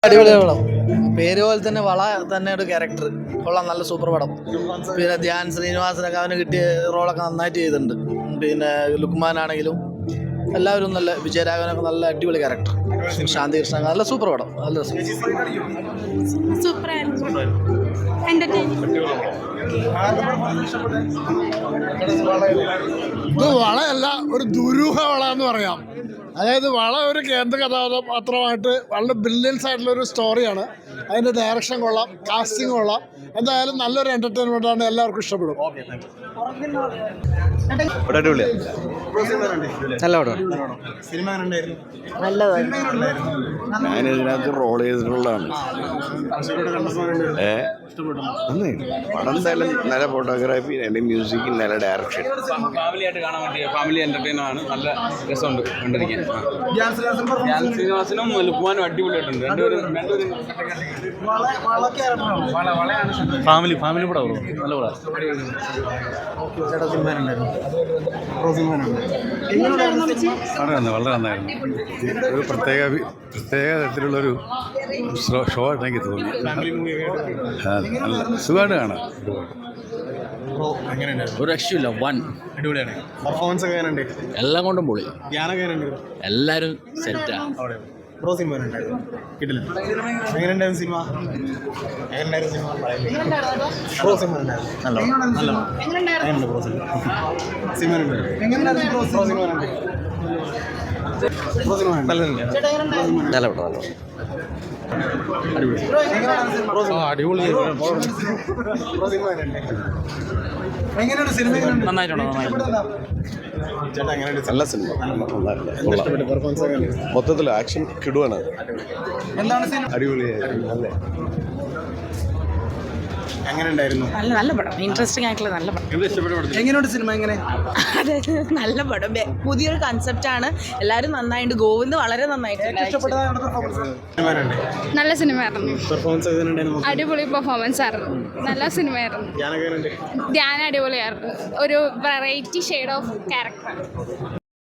അടിപൊളി പടം. പേര് പോലെ തന്നെ വള തന്നെ ഒരു ക്യാരക്ടർ കൊള്ളാം. നല്ല സൂപ്പർ പടം. പിന്നെ ധ്യാൻ ശ്രീനിവാസനൊക്കെ അവന് കിട്ടിയ റോളൊക്കെ നന്നായിട്ട് ചെയ്തിട്ടുണ്ട്. പിന്നെ ലുക്മാനാണെങ്കിലും എല്ലാവരും നല്ല, വിജയരാഘവനൊക്കെ നല്ല അടിപൊളി ക്യാരക്ടർ. ശാന്തി കൃഷ്ണ നല്ല സൂപ്പർ പടം. നല്ല ഇത് വളയല്ല, ഒരു ദുരൂഹ വള എന്ന് പറയാം. അതായത് വള ഒരു കേന്ദ്ര കഥാപാത്രമായിട്ട് വളരെ ബ്രില്യൻസ് ആയിട്ടുള്ളൊരു സ്റ്റോറിയാണ്. അതിൻ്റെ ഡയറക്ഷൻ കൊള്ളാം, കാസ്റ്റിംഗ് കൊള്ളാം. എന്തായാലും നല്ലൊരു എൻ്റർടൈൻമെൻറ്റാണ്, എല്ലാവർക്കും ഇഷ്ടപ്പെടും. ഞാനിതിനകത്ത് റോൾ ചെയ്തിട്ടുള്ളതാണ്. പടം എന്തായാലും നല്ല ഫോട്ടോഗ്രാഫി, നല്ല മ്യൂസിക്, നല്ല ഡയറക്ഷൻ. ഫാമിലിയായിട്ട് കാണാൻ പറ്റിയ ഫാമിലി എൻ്റർടൈനർ ആണ്. നല്ല രസമുണ്ട് കണ്ടിരിക്കാൻ. ശ്രീനിവാസനും ലുക്മാനും അടിപൊളിയായിട്ടുണ്ട്. രണ്ടുപേരും ഫാമിലി പടം നല്ല പടം. വളരെ നന്നായിരുന്നു. ഒരു പ്രത്യേക തരത്തിലുള്ളൊരു ഷോ ആയിട്ട് എനിക്ക് തോന്നി. സുഖമായിട്ട് കാണാം. ഒരു രക്ഷയില്ല. വൺ അടിപൊളിയാണ്. പെർഫോമൻസ് ഒക്കെ എങ്ങനെയുണ്ട്? എല്ലാം കൊണ്ടും പൊളി. ധ്യാനൊക്കെ എങ്ങനെയുണ്ട്? എല്ലാവരും സെറ്റാ. സിനിമ കിട്ടില്ല. എങ്ങനെയുണ്ടായിരുന്നു സിനിമ? നല്ല സിനിമ, മൊത്തത്തിൽ ആക്ഷൻ കിടുവാണ്. അടിപൊളിയായിരുന്നു. നല്ല എങ്ങനെയുണ്ടായിരുന്നു? നല്ല പടം, ഇൻട്രസ്റ്റിംഗ് ആയിട്ടുള്ള നല്ല പടം. എങ്ങനെയുണ്ട് സിനിമ? അതായത് നല്ല പടം, പുതിയൊരു കൺസെപ്റ്റ് ആണ്. എല്ലാവരും നന്നായിട്ട്, ഗോവിന്ദ് വളരെ നന്നായിട്ട്. നല്ല സിനിമയായിരുന്നു. പെർഫോമൻസ് അടിപൊളി പെർഫോമൻസ് ആയിരുന്നു. നല്ല സിനിമയായിരുന്നു. ധ്യാന അടിപൊളിയായിരുന്നു. ഒരു വെറൈറ്റി ഷെയ്ഡ് ഓഫ് ക്യാരക്ടർ.